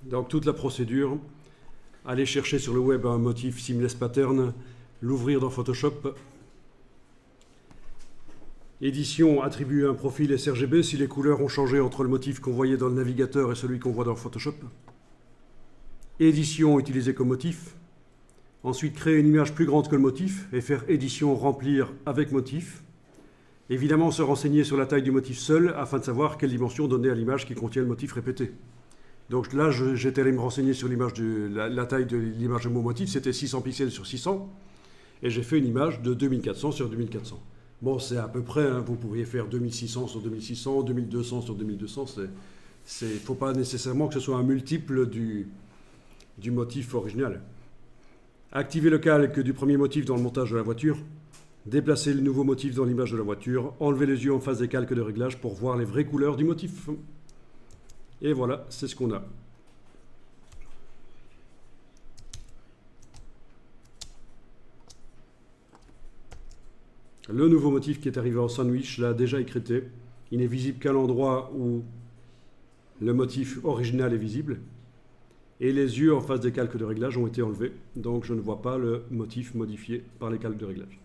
Donc toute la procédure, aller chercher sur le web un motif Seamless Pattern, l'ouvrir dans Photoshop. Édition, attribuer un profil sRGB si les couleurs ont changé entre le motif qu'on voyait dans le navigateur et celui qu'on voit dans Photoshop. Édition, utiliser comme motif. Ensuite, créer une image plus grande que le motif et faire édition, remplir avec motif. Évidemment, se renseigner sur la taille du motif seul afin de savoir quelle dimension donner à l'image qui contient le motif répété. Donc là, j'étais allé me renseigner sur la taille de l'image de mon motif, c'était 600 pixels sur 600, et j'ai fait une image de 2400 sur 2400. Bon, c'est à peu près, hein, vous pourriez faire 2600 sur 2600, 2200 sur 2200, il ne faut pas nécessairement que ce soit un multiple du motif original. Activer le calque du premier motif dans le montage de la voiture, déplacer le nouveau motif dans l'image de la voiture, enlever les yeux en face des calques de réglage pour voir les vraies couleurs du motif. Et voilà, c'est ce qu'on a. Le nouveau motif qui est arrivé en sandwich, là déjà écrété. Il n'est visible qu'à l'endroit où le motif original est visible. Et les yeux en face des calques de réglage ont été enlevés. Donc je ne vois pas le motif modifié par les calques de réglage.